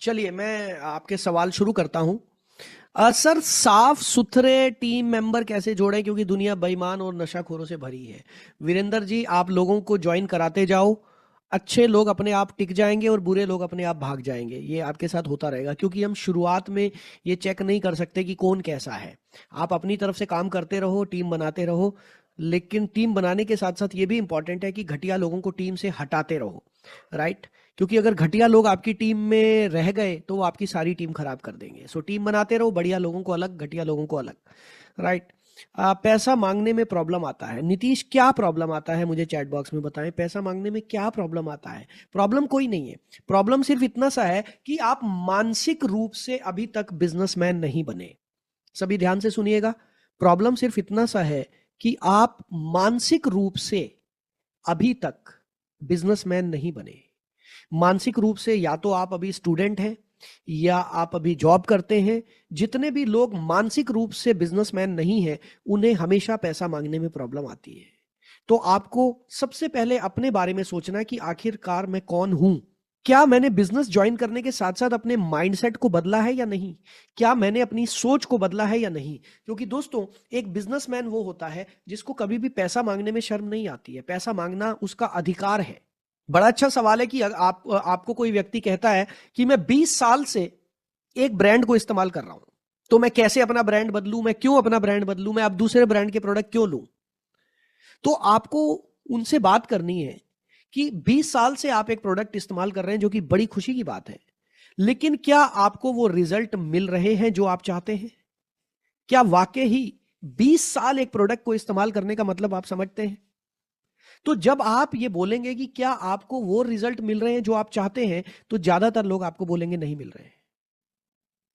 चलिए मैं आपके सवाल शुरू करता हूं। सर, साफ सुथरे टीम मेंबर कैसे जोड़ें क्योंकि दुनिया बेईमान और नशाखोरों से भरी है। वीरेंद्र जी, आप लोगों को ज्वाइन कराते जाओ। अच्छे लोग अपने आप टिक जाएंगे और बुरे लोग अपने आप भाग जाएंगे। ये आपके साथ होता रहेगा क्योंकि हम शुरुआत में ये चेक नहीं कर सकते कि कौन कैसा है। आप अपनी तरफ से काम करते रहो, टीम बनाते रहो, लेकिन टीम बनाने के साथ साथ ये भी इंपॉर्टेंट है कि घटिया लोगों को टीम से हटाते रहो। राइट? क्योंकि अगर घटिया लोग आपकी टीम में रह गए तो वो आपकी सारी टीम खराब कर देंगे। सो टीम बनाते रहो, बढ़िया लोगों को अलग, घटिया लोगों को अलग। राइट? पैसा मांगने में प्रॉब्लम आता है। नीतीश, क्या प्रॉब्लम आता है मुझे चैट बॉक्स में बताएं। पैसा मांगने में क्या प्रॉब्लम आता है? प्रॉब्लम कोई नहीं है। प्रॉब्लम सिर्फ इतना सा है कि आप मानसिक रूप से अभी तक बिजनेसमैन नहीं बने। सभी ध्यान से सुनिएगा। प्रॉब्लम सिर्फ इतना सा है कि आप मानसिक रूप से अभी तक बिजनेसमैन नहीं बने। मानसिक रूप से या तो आप अभी स्टूडेंट हैं या आप अभी जॉब करते हैं। जितने भी लोग मानसिक रूप से बिजनेसमैन नहीं हैं, उन्हें हमेशा पैसा मांगने में प्रॉब्लम आती है। तो आपको सबसे पहले अपने बारे में सोचना है कि आखिरकार मैं कौन हूं। क्या मैंने बिजनेस ज्वाइन करने के साथ साथ अपने माइंडसेट को बदला है या नहीं? क्या मैंने अपनी सोच को बदला है या नहीं? क्योंकि दोस्तों, एक बिजनेसमैन वो होता है जिसको कभी भी पैसा मांगने में शर्म नहीं आती है। पैसा मांगना उसका अधिकार है। बड़ा अच्छा सवाल है कि आपको कोई व्यक्ति कहता है कि मैं 20 साल से एक ब्रांड को इस्तेमाल कर रहा हूं, तो मैं कैसे अपना ब्रांड बदलूं, मैं क्यों अपना ब्रांड बदलूं, मैं अब दूसरे ब्रांड के प्रोडक्ट क्यों लूं? तो आपको उनसे बात करनी है कि 20 साल से आप एक प्रोडक्ट इस्तेमाल कर रहे हैं, जो कि बड़ी खुशी की बात है, लेकिन क्या आपको वो रिजल्ट मिल रहे हैं जो आप चाहते हैं? क्या वाकई ही 20 साल एक प्रोडक्ट को इस्तेमाल करने का मतलब आप समझते हैं? तो जब आप ये बोलेंगे कि क्या आपको वो रिजल्ट मिल रहे हैं जो आप चाहते हैं, तो ज्यादातर लोग आपको बोलेंगे नहीं मिल रहे हैं,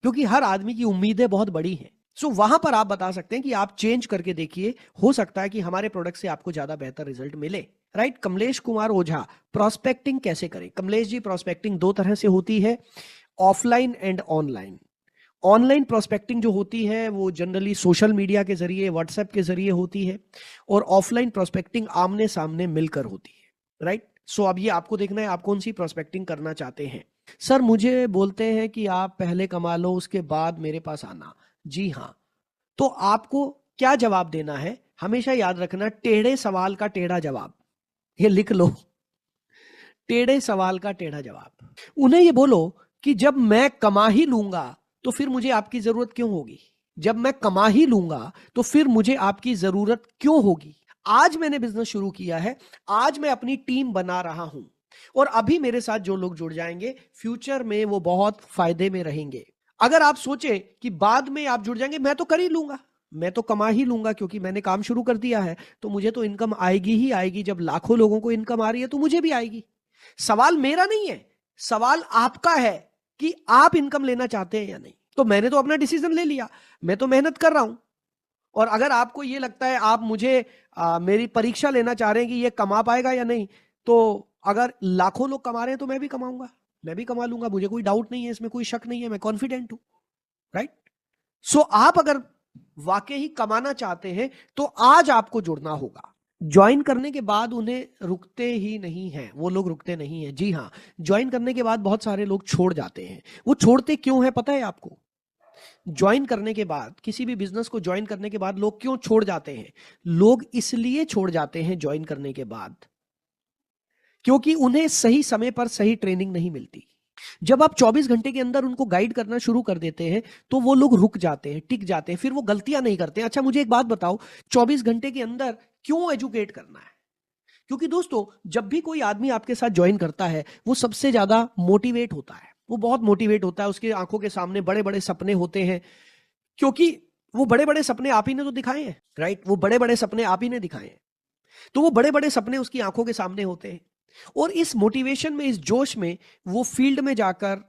क्योंकि हर आदमी की उम्मीदें बहुत बड़ी हैं। सो वहां पर आप बता सकते हैं कि आप चेंज करके देखिए, हो सकता है कि हमारे प्रोडक्ट से आपको ज्यादा बेहतर रिजल्ट मिले। राइट? कमलेश कुमार ओझा, प्रोस्पेक्टिंग कैसे करें? कमलेश जी, प्रोस्पेक्टिंग दो तरह से होती है, offline and online. Online prospecting जो होती है वो जनरली सोशल मीडिया के जरिए, व्हाट्सएप के जरिए होती है, और ऑफलाइन प्रोस्पेक्टिंग आमने सामने मिलकर होती है। राइट? सो अब ये आपको देखना है आप कौन सी प्रोस्पेक्टिंग करना चाहते हैं। सर, मुझे बोलते हैं कि आप पहले कमा लो, उसके बाद मेरे पास आना। जी हाँ। तो आपको क्या जवाब देना है? हमेशा याद रखना, टेढ़े सवाल का टेढ़ा जवाब। ये लिख लो, टेढ़े सवाल का टेढ़ा जवाब। उन्हें ये बोलो कि जब मैं कमा ही लूंगा तो फिर मुझे आपकी जरूरत क्यों होगी? जब मैं कमा ही लूंगा तो फिर मुझे आपकी जरूरत क्यों होगी? आज मैंने बिजनेस शुरू किया है, आज मैं अपनी टीम बना रहा हूं, और अभी मेरे साथ जो लोग जुड़ जाएंगे, फ्यूचर में वो बहुत फायदे में रहेंगे। अगर आप सोचे कि बाद में आप जुड़ जाएंगे, मैं तो कर ही लूंगा, मैं तो कमा ही लूंगा क्योंकि मैंने काम शुरू कर दिया है, तो मुझे तो इनकम आएगी ही आएगी। जब लाखों लोगों को इनकम आ रही है तो मुझे भी आएगी। सवाल मेरा नहीं है, सवाल आपका है कि आप इनकम लेना चाहते हैं या नहीं। तो मैंने तो अपना डिसीजन ले लिया, मैं तो मेहनत कर रहा हूं। और अगर आपको ये लगता है, आप मुझे मेरी परीक्षा लेना चाह रहे हैं कि ये कमा पाएगा या नहीं, तो अगर लाखों लोग कमा रहे हैं तो मैं भी कमाऊंगा, मैं भी कमा लूंगा, मुझे कोई डाउट नहीं है, इसमें कोई शक नहीं है, मैं कॉन्फिडेंट हूं। राइट? सो आप अगर वाकई ही कमाना चाहते हैं तो आज आपको जुड़ना होगा। ज्वाइन करने के बाद उन्हें रुकते ही नहीं है, वो लोग रुकते नहीं है। जी हाँ, ज्वाइन करने के बाद बहुत सारे लोग छोड़ जाते हैं। वो छोड़ते क्यों है पता है आपको? ज्वाइन करने के बाद, किसी भी बिजनेस को ज्वाइन करने के बाद लोग क्यों छोड़ जाते हैं? लोग इसलिए छोड़ जाते हैं ज्वाइन करने के बाद क्योंकि उन्हें सही समय पर सही ट्रेनिंग नहीं मिलती। जब आप 24 घंटे के अंदर उनको गाइड करना शुरू कर देते हैं तो वो लोग रुक जाते हैं, टिक जाते हैं, फिर वो गलतियां नहीं करते। अच्छा, मुझे एक बात बताओ, 24 घंटे के अंदर क्यों एजुकेट करना है? क्योंकि दोस्तों, जब भी कोई आदमी आपके साथ ज्वाइन करता है, वो सबसे ज्यादा मोटिवेट होता है, वो बहुत मोटिवेट होता है, उसकी आंखों के सामने बड़े बड़े सपने होते हैं, क्योंकि वो बड़े बड़े सपने आप ही ने तो दिखाए हैं। राइट? वो बड़े बड़े सपने आप ही ने दिखाए हैं, तो वो बड़े बड़े सपने उसकी आंखों के सामने होते हैं, और इस मोटिवेशन में, इस जोश में वो फील्ड में जाकर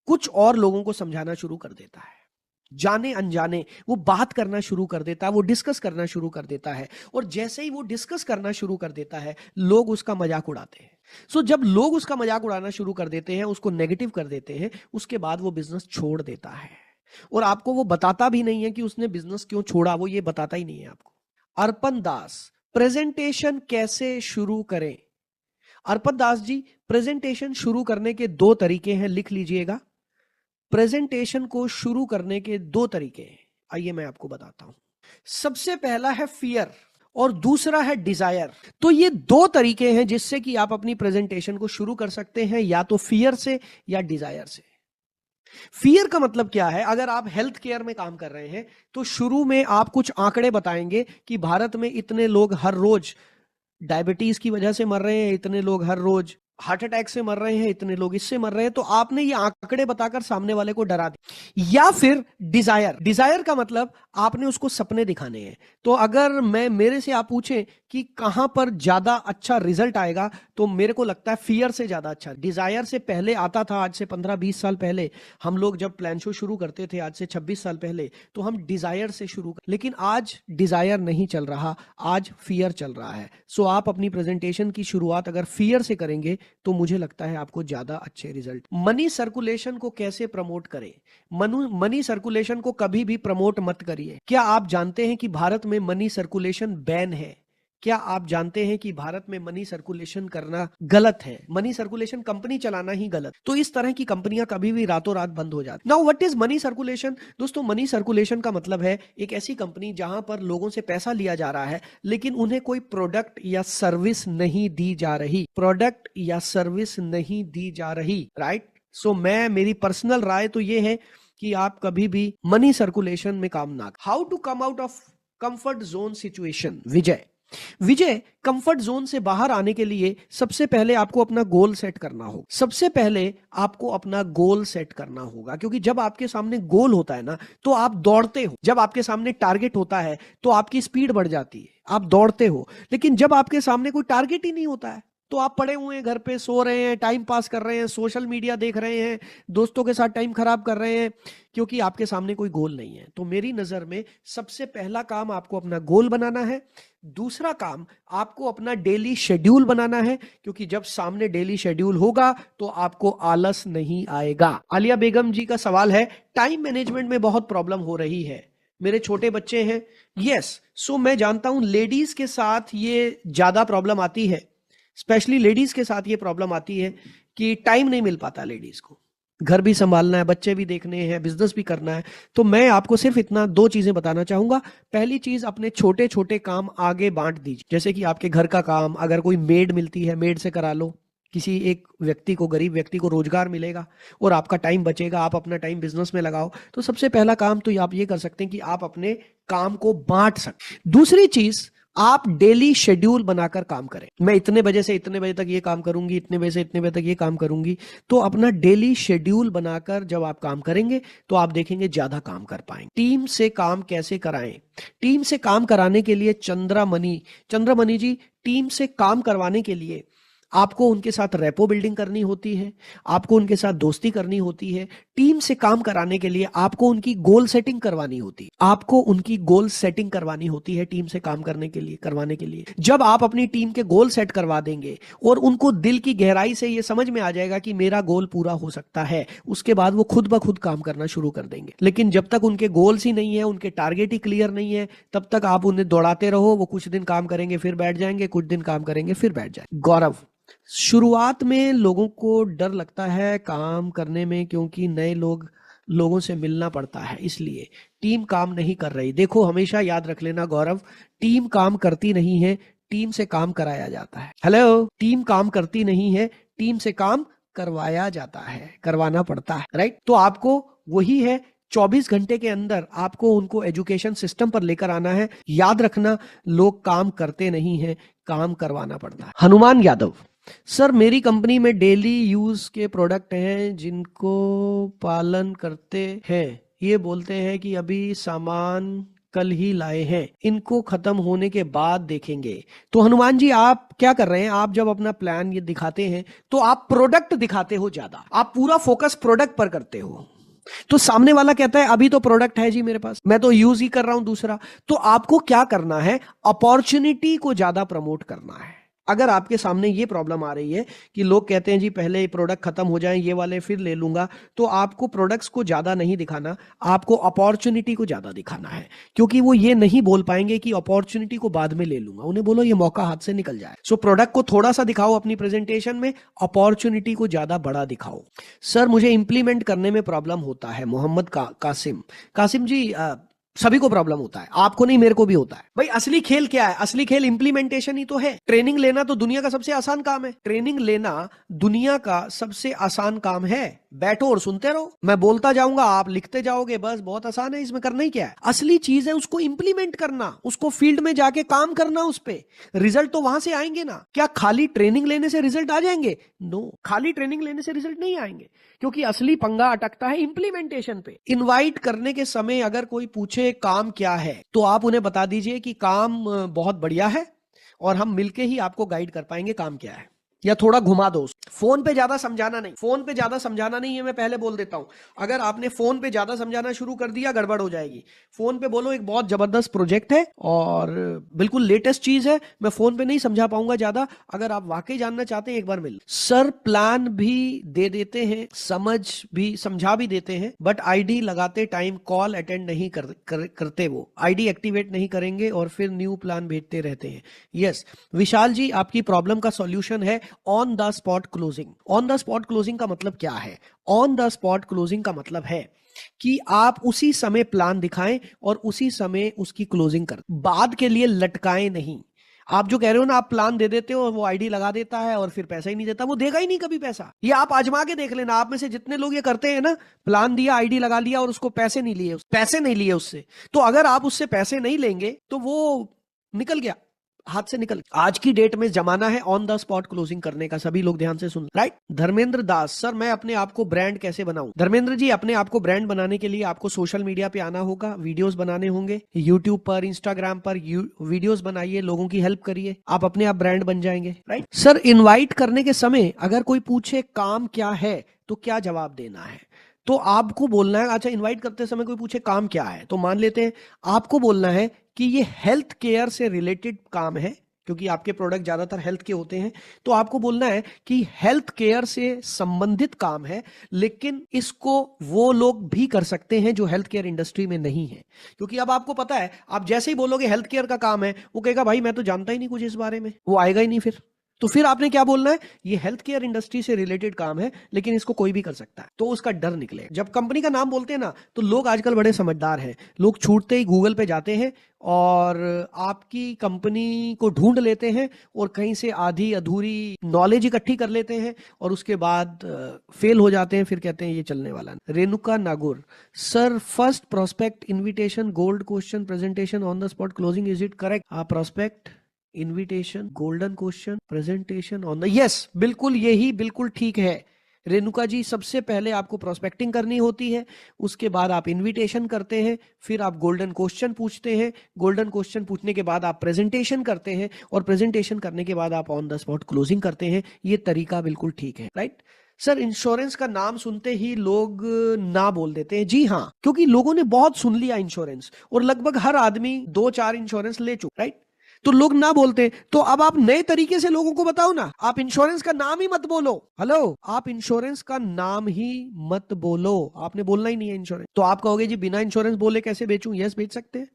कुछ और लोगों को समझाना शुरू कर देता है। जाने अनजाने वो बात करना शुरू कर देता है, वो डिस्कस करना शुरू कर देता है, और जैसे ही वो डिस्कस करना शुरू कर देता है, लोग उसका मजाक उड़ाते हैं। सो जब लोग उसका मजाक उड़ाना शुरू कर देते हैं, उसको नेगेटिव कर देते हैं, उसके बाद वो बिजनेस छोड़ देता है, और आपको वो बताता भी नहीं है कि उसने बिजनेस क्यों छोड़ा, वो ये बताता ही नहीं है आपको। अर्पण दास, प्रेजेंटेशन कैसे शुरू करें? अर्पण दास जी, प्रेजेंटेशन शुरू करने के दो तरीके हैं, लिख लीजिएगा। प्रेजेंटेशन को शुरू करने के दो तरीके हैं, आइए मैं आपको बताता हूं। सबसे पहला है फियर और दूसरा है डिजायर। तो ये दो तरीके हैं जिससे कि आप अपनी प्रेजेंटेशन को शुरू कर सकते हैं, या तो फियर से या डिजायर से। फियर का मतलब क्या है? अगर आप हेल्थ केयर में काम कर रहे हैं तो शुरू में आप कुछ आंकड़े बताएंगे कि भारत में इतने लोग हर रोज डायबिटीज की वजह से मर रहे हैं, इतने लोग हर रोज हार्ट अटैक से मर रहे हैं, इतने लोग इससे मर रहे हैं। तो आपने ये आंकड़े बताकर सामने वाले को डरा दिया। या फिर डिजायर, डिजायर का मतलब आपने उसको सपने दिखाने हैं। तो अगर मेरे से आप पूछें कि कहां पर ज्यादा अच्छा रिजल्ट आएगा, तो मेरे को लगता है फियर से ज्यादा अच्छा। डिजायर से पहले आता था, आज से 15-20 साल पहले हम लोग जब प्लान शो शुरू करते थे, आज से 26 साल पहले, तो हम डिजायर से शुरू लेकिन आज डिजायर नहीं चल रहा, आज फियर चल रहा है। सो आप अपनी प्रेजेंटेशन की शुरुआत अगर फियर से करेंगे तो मुझे लगता है आपको ज्यादा अच्छे रिजल्ट। मनी सर्कुलेशन को कैसे प्रमोट करें? मनी सर्कुलेशन को कभी भी प्रमोट मत करिए। क्या आप जानते हैं कि भारत में मनी सर्कुलेशन बैन है? क्या आप जानते हैं कि भारत में मनी सर्कुलेशन करना गलत है? मनी सर्कुलेशन कंपनी चलाना ही गलत। तो इस तरह की कंपनियां कभी भी रातों रात बंद हो जाती। Now what is money circulation? दोस्तों, मनी सर्कुलेशन का मतलब है एक ऐसी कंपनी जहां पर लोगों से पैसा लिया जा रहा है लेकिन उन्हें कोई प्रोडक्ट या सर्विस नहीं दी जा रही। प्रोडक्ट या सर्विस नहीं दी जा रही, राइट? सो मेरी पर्सनल राय तो ये है कि आप कभी भी मनी सर्कुलेशन में काम ना। How to come out of comfort zone situation? Vijay, comfort zone से बाहर आने के लिए सबसे पहले आपको अपना गोल सेट करना होगा। सबसे पहले आपको अपना गोल सेट करना होगा, क्योंकि जब आपके सामने गोल होता है ना तो आप दौड़ते हो। जब आपके सामने टारगेट होता है तो आपकी स्पीड बढ़ जाती है, आप दौड़ते हो। लेकिन जब आपके सामने कोई टारगेट ही नहीं होता है तो आप पड़े हुए हैं घर पे, सो रहे हैं, टाइम पास कर रहे हैं, सोशल मीडिया देख रहे हैं, दोस्तों के साथ टाइम खराब कर रहे हैं, क्योंकि आपके सामने कोई गोल नहीं है। तो मेरी नजर में सबसे पहला काम आपको अपना गोल बनाना है। दूसरा काम आपको अपना डेली शेड्यूल बनाना है, क्योंकि जब सामने डेली शेड्यूल होगा तो आपको आलस नहीं आएगा। आलिया बेगम जी का सवाल है, टाइम मैनेजमेंट में बहुत प्रॉब्लम हो रही है, मेरे छोटे बच्चे हैं। यस, सो मैं जानता हूं लेडीज के साथ ये ज्यादा प्रॉब्लम आती है, स्पेशली लेडीज के साथ ये प्रॉब्लम आती है कि टाइम नहीं मिल पाता लेडीज को। घर भी संभालना है, बच्चे भी देखने हैं, बिजनेस भी करना है। तो मैं आपको सिर्फ इतना दो चीजें बताना चाहूंगा। पहली चीज, अपने छोटे छोटे काम आगे बांट दीजिए। जैसे कि आपके घर का काम, अगर कोई मेड मिलती है, मेड से करा लो। किसी एक व्यक्ति को, गरीब व्यक्ति को रोजगार मिलेगा और आपका टाइम बचेगा, आप अपना टाइम बिजनेस में लगाओ। तो सबसे पहला काम तो आप ये कर सकते हैं कि आप अपने काम को बांट सकते। दूसरी चीज, आप डेली शेड्यूल बनाकर काम करें। मैं इतने बजे से इतने बजे तक ये काम करूंगी, इतने बजे से इतने बजे तक ये काम करूंगी। तो अपना डेली शेड्यूल बनाकर जब आप काम करेंगे तो आप देखेंगे ज्यादा काम कर पाएंगे। टीम से काम कैसे कराएं? टीम से काम कराने के लिए चंद्रमणि जी, टीम से काम करवाने के लिए आपको उनके साथ रेपो बिल्डिंग करनी होती है, आपको उनके साथ दोस्ती करनी होती है। टीम से काम कराने के लिए आपको उनकी गोल सेटिंग करवानी होती है, आपको उनकी गोल सेटिंग करवानी होती है टीम से काम करने के लिए, करवाने के लिए। जब आप अपनी टीम के गोल सेट करवा देंगे और उनको दिल की गहराई से ये समझ में आ जाएगा कि मेरा गोल पूरा हो सकता है, उसके बाद वो खुद ब खुद काम करना शुरू कर देंगे। लेकिन जब तक उनके गोल्स ही नहीं है, उनके टारगेट ही क्लियर नहीं है, तब तक आप उन्हें दौड़ाते रहो। वो कुछ दिन काम करेंगे फिर बैठ जाएंगे, कुछ दिन काम करेंगे फिर बैठ जाएंगे। गौरव, शुरुआत में लोगों को डर लगता है काम करने में, क्योंकि नए लोगों से मिलना पड़ता है, इसलिए टीम काम नहीं कर रही। देखो, हमेशा याद रख लेना गौरव, टीम काम करती नहीं है, टीम से काम कराया जाता है। हेलो, टीम काम करती नहीं है, टीम से काम करवाया जाता है, करवाना पड़ता है, राइट? तो आपको वही है, 24 घंटे के अंदर आपको उनको एजुकेशन सिस्टम पर लेकर आना है। याद रखना, लोग काम करते नहीं है, काम करवाना पड़ता है। हनुमान यादव, सर मेरी कंपनी में डेली यूज के प्रोडक्ट हैं जिनको पालन करते हैं, ये बोलते हैं कि अभी सामान कल ही लाए हैं, इनको खत्म होने के बाद देखेंगे। तो हनुमान जी, आप क्या कर रहे हैं? आप जब अपना प्लान ये दिखाते हैं तो आप प्रोडक्ट दिखाते हो ज्यादा, आप पूरा फोकस प्रोडक्ट पर करते हो। तो सामने वाला कहता है अभी तो प्रोडक्ट है जी मेरे पास, मैं तो यूज ही कर रहा हूं दूसरा। तो आपको क्या करना है? अपॉर्चुनिटी को ज्यादा प्रमोट करना है। अगर आपके सामने ये प्रॉब्लम आ रही है कि लोग कहते हैं जी पहले प्रोडक्ट खत्म हो जाए ये वाले फिर ले लूंगा, तो आपको प्रोडक्ट्स को ज्यादा नहीं दिखाना, आपको अपॉर्चुनिटी को ज्यादा दिखाना है, क्योंकि वो ये नहीं बोल पाएंगे कि अपॉर्चुनिटी को बाद में ले लूंगा, उन्हें बोलो ये मौका हाथ से निकल जाए। सो प्रोडक्ट को थोड़ा सा दिखाओ अपनी प्रेजेंटेशन में, अपॉर्चुनिटी को ज्यादा बड़ा दिखाओ। सर मुझे इंप्लीमेंट करने में प्रॉब्लम होता है। मोहम्मद कासिम। कासिम जी सभी को प्रॉब्लम होता है, आपको नहीं मेरे को भी होता है। भाई असली खेल क्या है? असली खेल इंप्लीमेंटेशन ही तो है। ट्रेनिंग लेना तो दुनिया का सबसे आसान काम है। ट्रेनिंग लेना दुनिया का सबसे आसान काम है। बैठो और सुनते रहो, मैं बोलता जाऊंगा, आप लिखते जाओगे, बस बहुत आसान है। इसमें करना ही क्या है? असली चीज है उसको इंप्लीमेंट करना, उसको फील्ड में जाके काम करना, उस पे रिजल्ट तो वहां से आएंगे ना। क्या खाली ट्रेनिंग लेने से रिजल्ट आ जाएंगे? नो, खाली ट्रेनिंग लेने से रिजल्ट नहीं आएंगे, क्योंकि असली पंगा अटकता है इंप्लीमेंटेशन पे। इनवाइट करने के समय अगर कोई पूछे काम क्या है, तो आप उन्हें बता दीजिए कि काम बहुत बढ़िया है और हम मिलके ही आपको गाइड कर पाएंगे काम क्या है, या थोड़ा घुमा दो। फोन पे ज्यादा समझाना नहीं, फोन पे ज्यादा समझाना नहीं है, मैं पहले बोल देता हूं। अगर आपने फोन पे ज्यादा समझाना शुरू कर दिया, गड़बड़ हो जाएगी। फोन पे बोलो एक बहुत जबरदस्त प्रोजेक्ट है और बिल्कुल लेटेस्ट चीज है, मैं फोन पे नहीं समझा पाऊंगा ज्यादा, अगर आप वाकई जानना चाहते हैं एक बार मिल। सर प्लान भी दे देते हैं, समझा भी देते हैं, बट आईडी लगाते टाइम कॉल अटेंड नहीं करते, वो आईडी एक्टिवेट नहीं करेंगे और फिर न्यू प्लान भेजते रहते हैं। यस विशाल जी, आपकी प्रॉब्लम का सॉल्यूशन है on the spot closing. On the spot closing का मतलब क्या है? ऑन द स्पॉट क्लोजिंग का मतलब है कि आप उसी समय प्लान दिखाएं और उसी समय उसकी क्लोजिंग कर, बाद के लिए लटकाएं नहीं। आप जो कह रहे हो ना, आप प्लान दे देते हो और वो आईडी लगा देता है और फिर पैसा ही नहीं देता, वो देगा ही नहीं कभी पैसा। ये आप आजमा के देख लेना, आप में से जितने लोग ये करते हैं ना, प्लान दिया, आईडी लगा लिया और उसको पैसे नहीं लिए उससे, तो अगर आप उससे पैसे नहीं लेंगे तो वो निकल गया, हाथ से निकल। आज की डेट में जमाना है ऑन द स्पॉट क्लोजिंग करने का, सभी लोग ध्यान से सुन। राइट। धर्मेंद्र दास, सर मैं अपने आप को ब्रांड कैसे बनाऊं? धर्मेंद्र जी, अपने आप को ब्रांड बनाने के लिए आपको सोशल मीडिया पे आना होगा, वीडियोस बनाने होंगे, यूट्यूब पर, इंस्टाग्राम पर वीडियोस बनाइए, लोगों की हेल्प करिए, आप अपने आप ब्रांड बन जाएंगे। राइट। सर इनवाइट करने के समय अगर कोई पूछे काम क्या है तो क्या जवाब देना है? तो आपको बोलना है, अच्छा इनवाइट करते समय कोई पूछे काम क्या है, तो मान लेते हैं आपको बोलना है कि ये हेल्थ केयर से रिलेटेड काम है, क्योंकि आपके प्रोडक्ट ज्यादातर हेल्थ के होते हैं, तो आपको बोलना है कि हेल्थ केयर से संबंधित काम है, लेकिन इसको वो लोग भी कर सकते हैं जो हेल्थ केयर इंडस्ट्री में नहीं है। क्योंकि अब आपको पता है, आप जैसे ही बोलोगे हेल्थ केयर का काम है, वो कहेगा भाई मैं तो जानता ही नहीं कुछ इस बारे में, वो आएगा ही नहीं फिर। तो फिर आपने क्या बोलना है? ये हेल्थ केयर इंडस्ट्री से रिलेटेड काम है, लेकिन इसको कोई भी कर सकता है, तो उसका डर निकले। जब कंपनी का नाम बोलते हैं ना, तो लोग आजकल बड़े समझदार हैं, लोग छूटते ही गूगल पे जाते हैं और आपकी कंपनी को ढूंढ लेते हैं और कहीं से आधी अधूरी नॉलेज इकट्ठी कर लेते हैं और उसके बाद फेल हो जाते हैं, फिर कहते हैं ये चलने वाला नहीं। Renuka Nagur, sir first prospect invitation gold question presentation on the spot closing, is it correct? Prospect invitation golden question presentation on the, yes बिल्कुल, यही बिल्कुल ठीक है रेणुका जी। सबसे पहले आपको प्रोस्पेक्टिंग करनी होती है, उसके बाद आप इनविटेशन करते हैं, फिर आप गोल्डन क्वेश्चन पूछते हैं, गोल्डन क्वेश्चन पूछने के बाद आप प्रेजेंटेशन करते हैं और प्रेजेंटेशन करने के बाद आप ऑन द स्पॉट क्लोजिंग करते हैं। ये तरीका बिल्कुल ठीक है। राइट। सर इंश्योरेंस का नाम सुनते ही लोग ना बोल देते हैं। जी हाँ, क्योंकि लोगों ने बहुत सुन लिया इंश्योरेंस और लगभग हर आदमी 2-4 इंश्योरेंस ले चुका। राइट। तो लोग ना बोलते, तो अब आप नए तरीके से लोगों को बताओ ना, आप इंश्योरेंस का नाम ही मत बोलो। हेलो, आप इंश्योरेंस का नाम ही मत बोलो, आपने बोलना ही नहीं है इंश्योरेंस। तो आप कहोगे जी बिना इंश्योरेंस बोले कैसे बेचूं? यस बेच सकते हैं।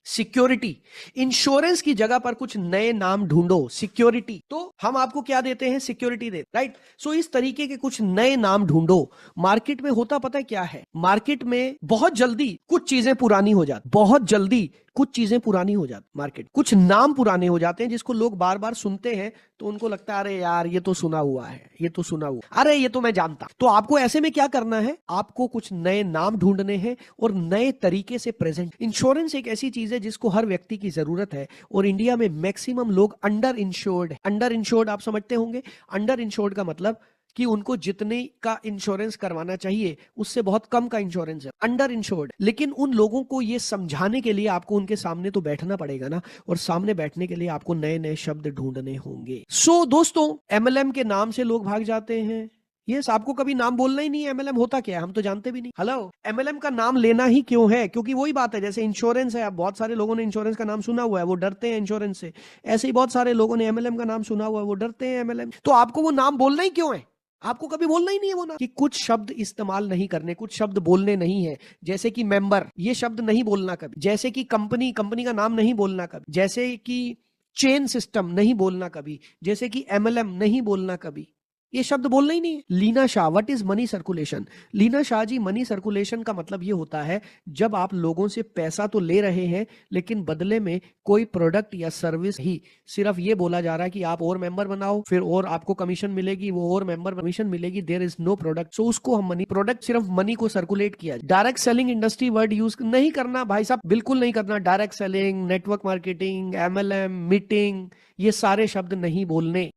सिक्योरिटी, इंश्योरेंस की जगह पर कुछ नए नाम ढूंढो। सिक्योरिटी, तो हम आपको क्या देते हैं? सिक्योरिटी देते। राइट। सो इस तरीके के कुछ नए नाम ढूंढो। मार्केट में होता पता है क्या है? मार्केट में बहुत जल्दी कुछ चीजें पुरानी हो जाती, बहुत जल्दी कुछ चीजें पुरानी हो जाती, मार्केट कुछ नाम पुराने हो जाते हैं जिसको लोग बार बार सुनते हैं, तो उनको लगता है अरे यार ये तो सुना हुआ है, ये तो सुना हुआ, अरे ये तो मैं जानता। तो आपको ऐसे में क्या करना है? आपको कुछ नए नाम ढूंढने हैं और नए तरीके से प्रेजेंट। इंश्योरेंस एक ऐसी चीज है जिसको हर व्यक्ति की जरूरत है और इंडिया में मैक्सिमम लोग अंडर इंश्योर्ड है। अंडर इंश्योर्ड आप समझते होंगे, अंडर इंश्योर्ड का मतलब कि उनको जितने का इंश्योरेंस करवाना चाहिए उससे बहुत कम का इंश्योरेंस है, अंडर इंश्योर्ड। लेकिन उन लोगों को ये समझाने के लिए आपको उनके सामने तो बैठना पड़ेगा ना, और सामने बैठने के लिए आपको नए नए शब्द ढूंढने होंगे। सो दोस्तों, एमएलएम के नाम से लोग भाग जाते हैं, यस, आपको कभी नाम बोलना ही नहीं है एमएलएम होता क्या है, हम तो जानते भी नहीं। हेलो, एमएलएम का नाम लेना ही क्यों है? क्योंकि वही बात है, जैसे इंश्योरेंस है, अब बहुत सारे लोगों ने इंश्योरेंस का नाम सुना हुआ है, वो डरते हैं इंश्योरेंस से। ऐसे ही बहुत सारे लोगों ने एमएलएम का नाम सुना हुआ है, वो डरते हैं एमएलएम। तो आपको वो नाम बोलना ही क्यों है? आपको कभी बोलना ही नहीं है वो नाम, कि कुछ शब्द इस्तेमाल नहीं करने, कुछ शब्द बोलने नहीं है। जैसे कि मेंबर, ये शब्द नहीं बोलना कभी। जैसे कि कंपनी, कंपनी का नाम नहीं बोलना कभी। जैसे कि चेन सिस्टम नहीं बोलना कभी। जैसे कि एमएलएम नहीं बोलना कभी। ये शब्द बोलना ही नहीं है। Leena Shah, what is money circulation? Leena Shah ji, money circulation का मतलब ये होता है, जब आप लोगों से पैसा तो ले रहे हैं, लेकिन बदले में कोई प्रोडक्ट या सर्विस ही, सिर्फ ये बोला जा रहा है कि आप और मेंबर बनाओ, फिर और आपको कमीशन मिलेगी, वो और मेंबर कमीशन मिलेगी, देयर इज नो प्रोडक्ट। सो उसको हम मनी, प्रोडक्ट सिर्फ मनी को सर्कुलेट किया। Direct selling industry word use नहीं करना भाई साहब, बिल्कुल नहीं करना। Direct selling, network marketing, MLM, meeting, ये सारे शब्द नहीं बोलने।